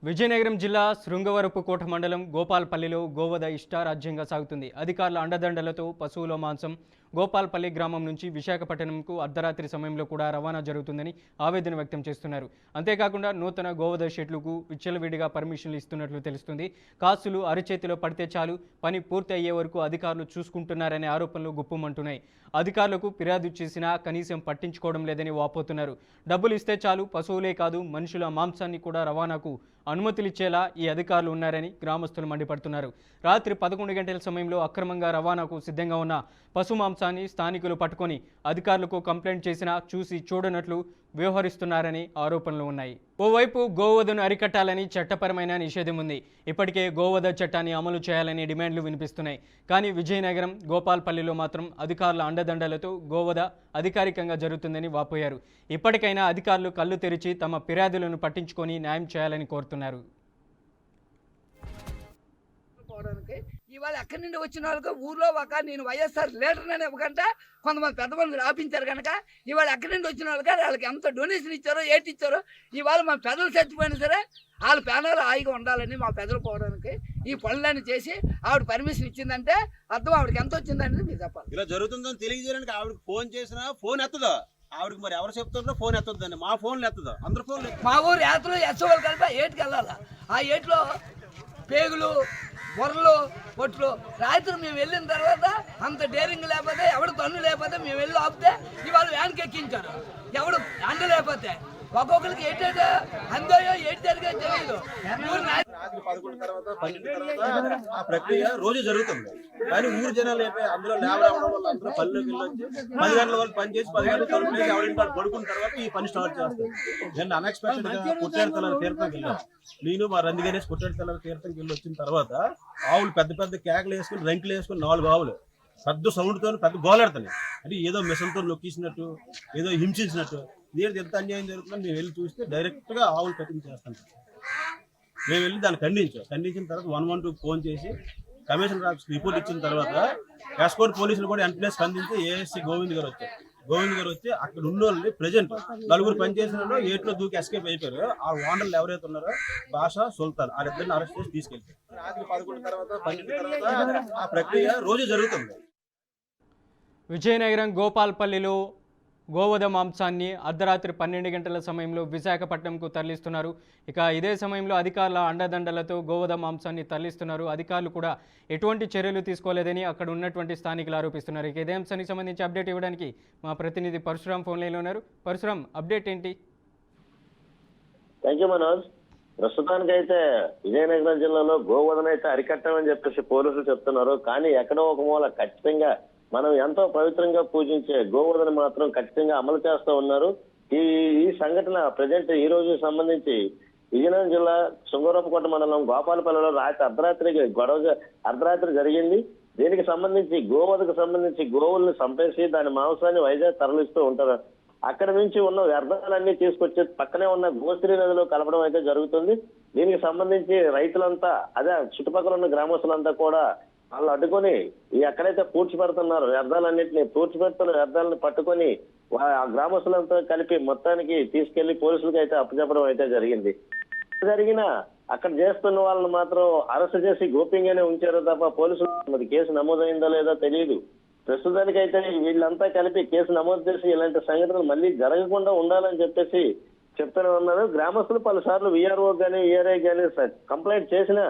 విజయనగరం జిల్లా శృంగవరపుకోట మండలం గోపాల్పల్లిలో గోవధ ఇష్టారాజ్యంగా సాగుతుంది. అధికారుల అండదండలతో పశువుల మాంసం గోపాల్పల్లి గ్రామం నుంచి విశాఖపట్నంకు అర్ధరాత్రి సమయంలో కూడా రవాణా జరుగుతుందని ఆవేదన వ్యక్తం చేస్తున్నారు. అంతేకాకుండా నూతన గోవధ షెడ్లకు విచ్చలవిడిగా పర్మిషన్లు ఇస్తున్నట్లు తెలుస్తుంది. కాసులు అరచేతిలో పడితే చాలు పని పూర్తి అయ్యే వరకు అధికారులు చూసుకుంటున్నారనే ఆరోపణలు గుప్పుమంటున్నాయి. అధికారులకు ఫిర్యాదు చేసినా కనీసం పట్టించుకోవడం లేదని వాపోతున్నారు. డబ్బులు ఇస్తే చాలు పశువులే కాదు మనుషుల మాంసాన్ని కూడా రవాణాకు అనుమతులిచ్చేలా ఈ అధికారులు ఉన్నారని గ్రామస్తులు మండిపడుతున్నారు. రాత్రి 11 గంటల సమయంలో అక్రమంగా రవాణాకు సిద్ధంగా ఉన్న పశు మాంసాన్ని స్థానికులు పట్టుకొని అధికారులకు కంప్లైంట్ చేసినా చూసి చూడనట్లు వ్యవహరిస్తున్నారని ఆరోపణలు ఉన్నాయి. ఓవైపు గోవధను అరికట్టాలని చట్టపరమైన నిషేధం ఉంది. ఇప్పటికే గోవధ చట్టాన్ని అమలు చేయాలని డిమాండ్లు వినిపిస్తున్నాయి. కానీ విజయనగరం గోపాల్పల్లిలో మాత్రం అధికారుల అండదండలతో గోవధ అధికారికంగా జరుగుతుందని వాపోయారు. ఇప్పటికైనా అధికారులు కళ్ళు తెరిచి తమ ఫిర్యాదులను పట్టించుకొని న్యాయం చేయాలని కోరుతున్నారు. ఇవాళ ఎక్కడి నుండి వచ్చిన వాళ్ళకి ఊర్లో ఒక నేను వైఎస్ఆర్ లీడర్ అని ఇవ్వకంటే కొంతమంది పెద్ద మంది ఆపించారు కనుక ఇవాళ ఎక్కడి నుండి వచ్చిన వాళ్ళకి ఎంత డొనేషన్ ఇచ్చారో ఏటి ఇచ్చారో ఇవాళ మా పెద్దలు చచ్చిపోయినా సరే వాళ్ళ ప్యానల్ హాయిగా ఉండాలని మా పెద్దలు పోవడానికి ఈ పనులన్నీ చేసి ఆవిడ పర్మిషన్ ఇచ్చిందంటే అర్థం ఆవిడకి ఎంత వచ్చిందని మీరు చెప్పాలి. ఇలా జరుగుతుందని తెలియజేయడానికి ఆవిడకి ఫోన్ చేసినా ఫోన్ ఎత్తదా, ఆవిడకి మరి ఎవరు చెప్తుందో ఫోన్ ఎత్తదండి. మా ఫోన్లు ఎత్తదా, అందరు ఫోన్లు. మా ఊరు యాత్రలో ఎస్ఓలు కలిపి ఏటికి వెళ్ళాలి. ఆ ఏట్లో పేగులు బొర్రలు పొట్లు రాత్రి మేము వెళ్ళిన తర్వాత అంత డేరింగ్ లేకపోతే ఎవడు తన్ను లేకపోతే మేము వెళ్ళి ఆపితే ఇవాళ వ్యాన్కి ఎక్కించారు. ఎవడు అండ లేకపోతే ఒక్కొక్కరికి ఏంటంటే అందయో ఏంటి జరిగేది తెలియదు. రాత్రి 11 తర్వాత 12 తర్వాత ఆ ప్రక్రియ రోజు జరుగుతుంది. కానీ ఊరు జనాలు అయిపోయి అందులో లేబర్ అవ్వడం వల్ల అందరూ పనిలోకి వెళ్ళొచ్చి 10 గంటల వరకు పని చేసి 10 గంటల తరపు చేసి ఎవరింటి వాళ్ళు పడుకున్న తర్వాత ఈ పని స్టార్ట్ చేస్తారు. నేను అన్ఎక్స్పెక్టెడ్ గా పుట్టేడు తల తీర్థంకి వెళ్ళాను. నేను మా రంది గణేష్ పుట్టేడు తల తీర్థంకి వెళ్ళి వచ్చిన తర్వాత ఆవులు పెద్ద పెద్ద కేకలు వేసుకుని రంకులు వేసుకుని 4 ఆవులు పెద్ద సౌండ్తో పెద్ద గోలాడుతున్నాయి. అంటే ఏదో మిషన్తో నొక్కిసినట్టు ఏదో హింసించినట్టు. నేను ఎంత అన్యాయం జరుగుతుందని మేము వెళ్ళి చూస్తే డైరెక్ట్గా ఆవులు కటింగ్ చేస్తాను. మేము వెళ్ళి దాన్ని ఖండించిన తర్వాత 112 ఫోన్ చేసి కమిషనర్ ఆఫీస్కి రిపోర్ట్ ఇచ్చిన తర్వాత ఎస్కోట్ పోలీసులు కూడా వెంటనే స్పందించి ఏఎస్సీ గోవింద్ గారు వచ్చి అక్కడ ఉన్న వాళ్ళని ప్రజెంట్ 4 పనిచేసిన వాళ్ళు ఏట్లో దూకి ఎస్కేప్ అయిపోయారు. ఆ ఓనర్లు ఎవరైతే ఉన్నారో భాష సుల్తాన్ వాళ్ళిద్దరిని అరెస్ట్ చేసి తీసుకెళ్తారు. రాత్రి 11 తర్వాత 12 తర్వాత ఆ ప్రక్రియ రోజు జరుగుతుంది. విజయనగరం గోపాల్పల్లిలో గోవధ మాంసాన్ని అర్ధరాత్రి 12 గంటల సమయంలో విశాఖపట్నంకు తరలిస్తున్నారు. ఇక ఇదే సమయంలో అధికారుల అండదండలతో గోవధ మాంసాన్ని తరలిస్తున్నారు. అధికారులు కూడా ఎటువంటి చర్యలు తీసుకోలేదని అక్కడ ఉన్నటువంటి స్థానికులు ఆరోపిస్తున్నారు. ఇక ఇదే అంశానికి సంబంధించి అప్డేట్ ఇవ్వడానికి మా ప్రతినిధి పరశురాం ఫోన్ లైన్లో ఉన్నారు. పరశురాం, అప్డేట్ ఏంటి? Thank you Manoj. ప్రస్తుతానికైతే విజయనగరం జిల్లాలో గోవధన అయితే అరికట్టామని చెప్పేసి పోలీసులు చెప్తున్నారు. కానీ ఎక్కడో ఒక మూల ఖచ్చితంగా మనం ఎంతో పవిత్రంగా పూజించే గోవధన మాత్రం ఖచ్చితంగా అమలు చేస్తూ ఉన్నారు. ఈ సంఘటన ప్రజెంట్ ఈ రోజు సంబంధించి విజయనగరం జిల్లా శృంగవరపుకోట మండలం గోపాలపల్లిలో అర్ధరాత్రి జరిగింది. దీనికి సంబంధించి గోవధకు సంబంధించి గోవుల్ని చంపేసి దాని మాంసాన్ని వైజాగ్ తరలిస్తూ ఉంటారు. అక్కడ నుంచి ఉన్న వ్యర్థాలన్నీ తీసుకొచ్చి పక్కనే ఉన్న గోశ్రీ నదిలో కలపడం అయితే జరుగుతుంది. దీనికి సంబంధించి రైతులంతా అదే చుట్టుపక్కల ఉన్న గ్రామస్తులంతా కూడా వాళ్ళు అడ్డుకొని ఎక్కడైతే పూడ్చిపెడుతున్నారో పూడ్చిపెడుతున్న వ్యర్థాలను పట్టుకొని ఆ గ్రామస్తులంతా కలిపి మొత్తానికి తీసుకెళ్లి పోలీసులకు అయితే అప్పచెప్పడం అయితే జరిగిన అక్కడ చేస్తున్న వాళ్ళని మాత్రం అరెస్ట్ చేసి గోప్యంగానే ఉంచారు తప్ప పోలీసులు మరి కేసు నమోదైందో లేదో తెలియదు. ప్రస్తుతానికైతే వీళ్ళంతా కలిపి కేసు నమోదు చేసి ఇలాంటి సంఘటనలు మళ్ళీ జరగకుండా ఉండాలని చెప్పేసి చెప్తూనే ఉన్నారు. గ్రామస్తులు పలుసార్లు విఆర్ఓ కానీ విఆర్ఐ కానీ కంప్లైంట్ చేసినా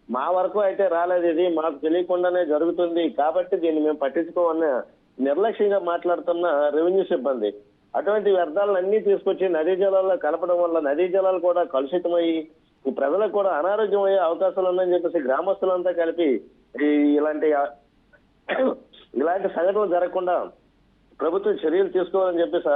మా వరకు అయితే రాలేదు, ఇది మాకు తెలియకుండానే జరుగుతుంది కాబట్టి దీన్ని మేము పట్టించుకోమన్న నిర్లక్ష్యంగా మాట్లాడుతున్న రెవెన్యూ సిబ్బంది అటువంటి వ్యర్థాలను అన్ని తీసుకొచ్చి నదీ జలాల్లో కలపడం వల్ల నదీ జలాలు కూడా కలుషితమయ్యి ప్రజలకు కూడా అనారోగ్యం అయ్యే అవకాశాలు ఉన్నాయని చెప్పేసి గ్రామస్తులంతా కలిపి ఇలాంటి సంఘటనలు జరగకుండా ప్రభుత్వం చర్యలు తీసుకోవాలని చెప్పేసి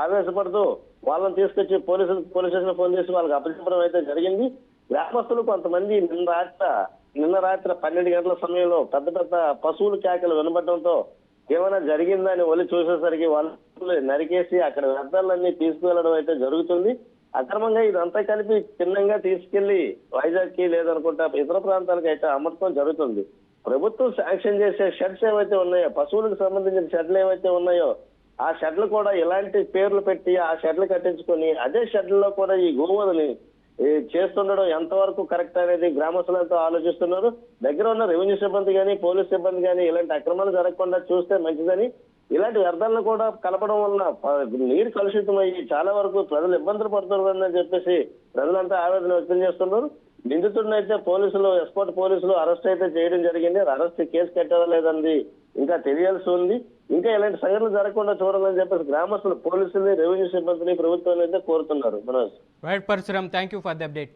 ఆవేశపడుతూ వాళ్ళని తీసుకొచ్చి పోలీస్ స్టేషన్ ఫోన్ చేసి వాళ్ళకి అప్పచెప్పడం అయితే జరిగింది. గ్రామస్తులు కొంతమంది నిన్న రాత్రి 12 గంటల సమయంలో పెద్ద పెద్ద పశువుల కేకలు వినబడటంతో ఏమైనా జరిగిందని ఒలి చూసేసరికి వాళ్ళు నరికేసి అక్కడ వ్యర్థాలన్నీ తీసుకువెళ్ళడం అయితే జరుగుతుంది. అక్రమంగా ఇదంతా కలిపి చిన్నంగా తీసుకెళ్లి వైజాగ్ కి లేదనుకుంటా ఇతర ప్రాంతాలకు అయితే అమర్చడం జరుగుతుంది. ప్రభుత్వం శాంక్షన్ చేసే షెడ్స్ ఏవైతే ఉన్నాయో పశువులకు సంబంధించిన షెడ్లు ఏవైతే ఉన్నాయో ఆ షెడ్లు కూడా ఇలాంటి పేర్లు పెట్టి ఆ షెడ్లు కట్టించుకొని అదే షెడ్లలో కూడా ఈ గోవధని చేస్తుండడం ఎంతవరకు కరెక్ట్ అనేది గ్రామస్తులంతా ఆలోచిస్తున్నారు. దగ్గర ఉన్న రెవెన్యూ సిబ్బంది కానీ పోలీస్ సిబ్బంది కానీ ఇలాంటి అక్రమాలు జరగకుండా చూస్తే మంచిదని, ఇలాంటి వ్యర్థాలను కూడా కలపడం వలన నీరు కలుషితమయ్యి చాలా వరకు ప్రజలు ఇబ్బందులు పడుతున్నారని చెప్పేసి ప్రజలంతా ఆవేదన వ్యక్తం చేస్తున్నారు. నిందితుడిని అయితే పోలీసులు ఎస్కోట్ పోలీసులు అరెస్ట్ అయితే చేయడం జరిగింది. అరెస్ట్ కేసు కట్టారా లేదండి ఇంకా తెలియాల్సి ఉంది. ఇంకా ఇలాంటి సంఘటనలు జరగకుండా చూడాలని చెప్పేసి గ్రామస్తులు పోలీసుల్ని రెవెన్యూ సిబ్బందిని ప్రభుత్వాన్ని అయితే కోరుతున్నారు. Manoj. Right Parashuram, thank you for the update.